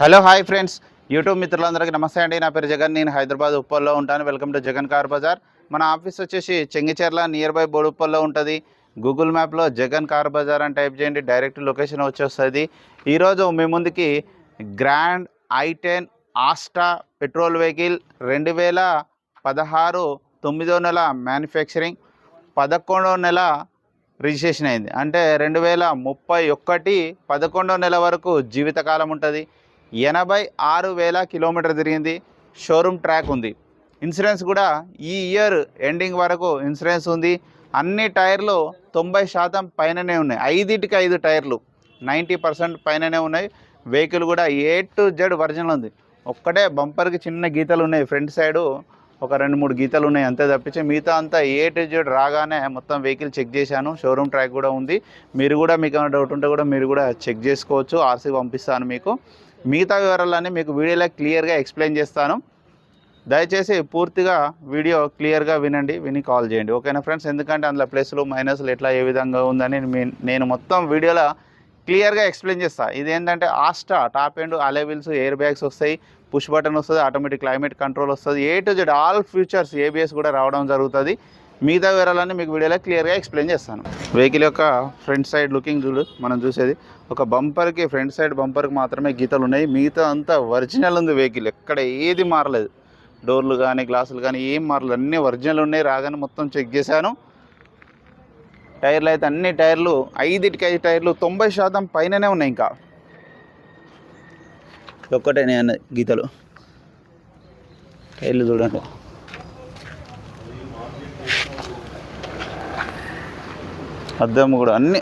Hello hi friends, YouTube మిత్రులందరికీ నమస్తే అండి. నా పేరు జగన్. నేను హైదరాబాద్ ఉప్పల్లో ఉంటాను. Welcome to Jagan car Bazaar. మన ఆఫీస్ వచ్చేసి చెంగిచెర్ల నియర్ బై బోడుప్పల్లో ఉంటుంది. గూగుల్ మ్యాప్లో జగన్ కార్ బజార్ అని టైప్ చేయండి, డైరెక్ట్ లొకేషన్ వచ్చేస్తుంది. ఈరోజు మీ ముందుకి grand i10 Asta petrol vehicle 2016 9వ నెల మ్యానుఫ్యాక్చరింగ్, 11వ నెల రిజిస్ట్రేషన్ అయింది. అంటే 2031 11వ నెల వరకు జీవితకాలం ఉంటుంది. 86,000 కిలోమీటర్ తిరిగింది. షోరూమ్ ట్రాక్ ఉంది. ఇన్సూరెన్స్ కూడా ఈ ఇయర్ ఎండింగ్ వరకు ఇన్సూరెన్స్ ఉంది. అన్ని టైర్లు 90% పైననే ఉన్నాయి. 5 టైర్లు 90% పైననే ఉన్నాయి. వెహికల్ కూడా A to Z ఒరిజినల్ ఉంది. ఒక్కటే బంపర్కి చిన్న గీతలు ఉన్నాయి. ఫ్రంట్ సైడు ఒక 2-3 గీతలు ఉన్నాయి అంతే తప్పించి మిగతా అంతా A to Z రాగానే మొత్తం వెహికల్ చెక్ చేశాను. షోరూమ్ ట్రాక్ కూడా ఉంది. మీరు కూడా మీకు ఏమైనా డౌట్ ఉంటే కూడా మీరు కూడా చెక్ చేసుకోవచ్చు. ఆర్సీ పంపిస్తాను మీకు. మిగతా వివరాలన్నీ మీకు వీడియోలో క్లియర్గా ఎక్స్ప్లెయిన్ చేస్తాను. దయచేసి పూర్తిగా వీడియో క్లియర్గా విని కాల్ చేయండి. ఓకేనా ఫ్రెండ్స్? ఎందుకంటే అందులో ప్లస్లు మైనస్లు ఎట్లా ఏ విధంగా ఉందని నేను మొత్తం వీడియోలో క్లియర్గా ఎక్స్ప్లెయిన్ చేస్తాను. ఇదేంటంటే ఆస్టా టాప్ ఎండ్ అలై వీల్స్, ఎయిర్ బ్యాగ్స్ వస్తాయి, పుష్ బటన్ వస్తుంది, ఆటోమేటిక్ క్లైమేట్ కంట్రోల్ వస్తుంది, A to Z all features, ABS కూడా రావడం జరుగుతుంది. మిగతా వివరాలన్నీ మీకు వీడియోలో క్లియర్గా ఎక్స్ప్లెయిన్ చేస్తాను. వెహికల్ యొక్క ఫ్రంట్ సైడ్ లుకింగ్ చూడు. మనం చూసేది ఒక బంపర్కి, ఫ్రంట్ సైడ్ బంపర్కి మాత్రమే గీతలు ఉన్నాయి. మిగతా అంతా ఒరిజినల్ ఉంది. వెహికల్ ఎక్కడ ఏది మారలేదు. డోర్లు కానీ గ్లాసులు కానీ ఏం మారలేదు, అన్నీ ఒరిజినల్ ఉన్నాయి. రాగానే మొత్తం చెక్ చేశాను. టైర్లు అయితే అన్ని టైర్లు 5 టైర్లు 90% పైననే ఉన్నాయి. ఇంకా ఒక్కటే నేను గీతలు. టైర్లు చూడండి. అద్దం కూడా అన్నీ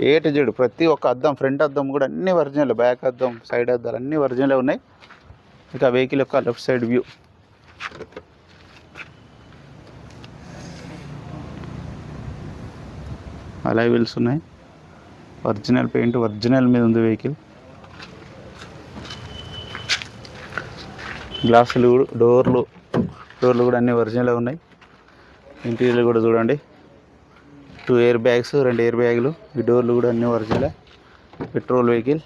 A to Z ప్రతి ఒక్క అద్దం, ఫ్రంట్ అద్దం కూడా అన్నీ ఒరిజినల్, బ్యాక్ అద్దం, సైడ్ అద్దాలు అన్నీ ఒరిజినలే ఉన్నాయి. ఇక వెహికల్ యొక్క లెఫ్ట్ సైడ్ వ్యూ. అలై వీల్స్ ఉన్నాయి. ఒరిజినల్ పెయింట్, ఒరిజినల్ మీద ఉంది వెహికల్. గ్లాసులు, డోర్లు కూడా అన్నీ ఒరిజినలే ఉన్నాయి. ఇంటీరియర్ కూడా చూడండి. 2 ఎయిర్ బ్యాగ్స్, 2 ఎయిర్ బ్యాగులు. ఈ డోర్లు కూడా అన్నీ ఒరిజినలే. Petrol vehicle.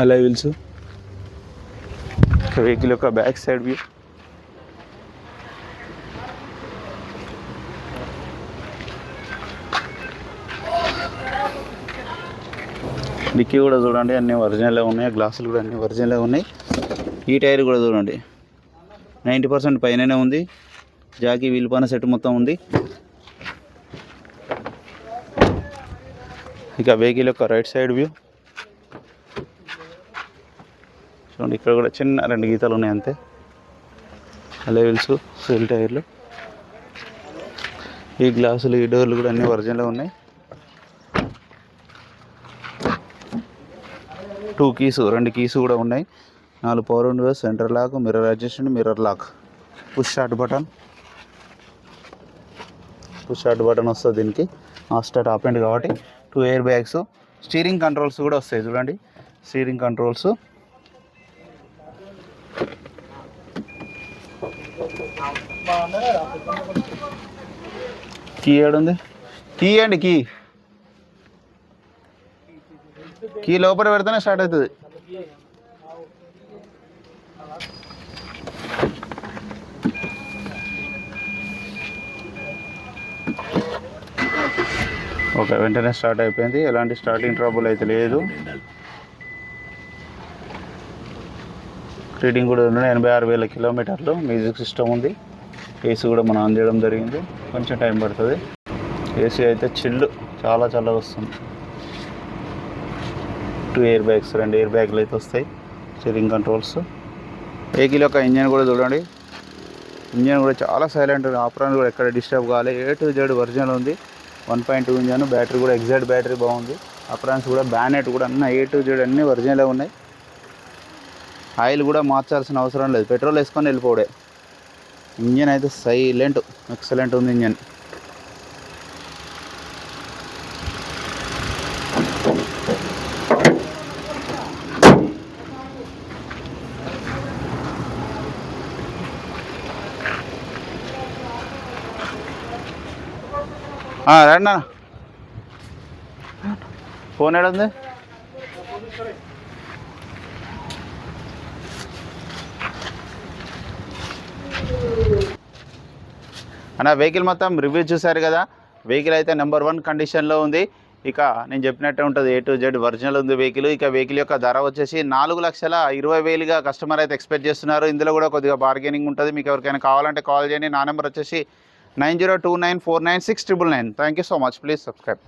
Alloy wheels. Vehicle యొక్క బ్యాక్ సైడ్ వ్యూ. డిక్కీ కూడా చూడండి, అన్నీ ఒరిజినలే ఉన్నాయి. గ్లాసులు కూడా అన్నీ ఒరిజినలే ఉన్నాయి. ఈ టైర్ కూడా చూడండి 90% పైననే ఉంది. జాకీ వీల్ పైన సెట్ మొత్తం ఉంది. ఇక వెహికల్ యొక్క రైట్ సైడ్ వ్యూ చూడండి. ఇక్కడ కూడా చిన్న 2 గీతలు ఉన్నాయి అంతే. అలై వీల్స్, సెల్ టైర్లు. ఈ గ్లాసులు, ఈ డోర్లు కూడా అన్నీ ఒరిజినల్ ఉన్నాయి. 2 కీస్, 2 కీస్ కూడా ఉన్నాయి. 4 power windows, centre lock, mirror adjustment, mirror lock, push start button వస్తుంది దీనికి. ఆస్టా టాప్ ఎండ్ కాబట్టి 2 ఎయిర్ బ్యాగ్స్, స్టీరింగ్ కంట్రోల్స్ కూడా వస్తాయి చూడండి. Steering controls. కీ ఏడుంది? కీ అండి, కీ లోపల పెడితేనే స్టార్ట్ అవుతుంది. ఓకే, వెంటనే స్టార్ట్ అయిపోయింది. ఎలాంటి స్టార్టింగ్ ట్రబుల్ అయితే లేదు. రీడింగ్ కూడా ఉంది 86,000 కిలోమీటర్లు. మ్యూజిక్ సిస్టమ్ ఉంది. ఏసీ కూడా మనం ఆన్ చేయడం జరిగింది. కొంచెం టైం పడుతుంది. ఏసీ అయితే చిల్లు, చాలా చల్లగా వస్తుంది. 2 ఎయిర్ బ్యాగ్స్, 2 ఎయిర్ బ్యాగ్లు అయితే వస్తాయి. Steering controls. వెహికల్ యొక్క ఇంజన్ కూడా చూడండి. ఇంజన్ కూడా చాలా సైలెంట్. ఆపరాన్ కూడా ఎక్కడ డిస్టర్బ్ కావాలి. A to Z ఒరిజినల్ ఉంది. 1.2 ఇంజన్. బ్యాటరీ కూడా ఎగ్జాక్ట్ బ్యాటరీ బాగుంది. ఆపరాన్స్ కూడా, బ్యానెట్ కూడా అన్నీ A to Z అన్నీ ఒరిజినలే ఉన్నాయి. ఆయిల్ కూడా మార్చాల్సిన అవసరం లేదు. పెట్రోల్ వేసుకొని వెళ్ళిపోవడే. ఇంజన్ అయితే సైలెంట్, ఎక్సలెంట్ ఉంది ఇంజన్. రండి ఫోన్ ఏడుంది అన్న వెహికల్ మొత్తం రివ్యూ చూశారు కదా. వెహికల్ అయితే నెంబర్ 1 కండిషన్లో ఉంది. ఇక నేను చెప్పినట్టే ఉంటుంది, A to Z ఒరిజినల్ ఉంది వెహికల్. ఇక వెహికల్ యొక్క ధర వచ్చేసి 4,20,000గా కస్టమర్ అయితే ఎక్స్పెక్ట్ చేస్తున్నారు. ఇందులో కూడా కొద్దిగా బార్గెనింగ్ ఉంటుంది. మీకు ఎవరికైనా కావాలంటే కాల్ చేయండి. నా నెంబర్ వచ్చేసి 9029496999. Thank you so much. Please subscribe.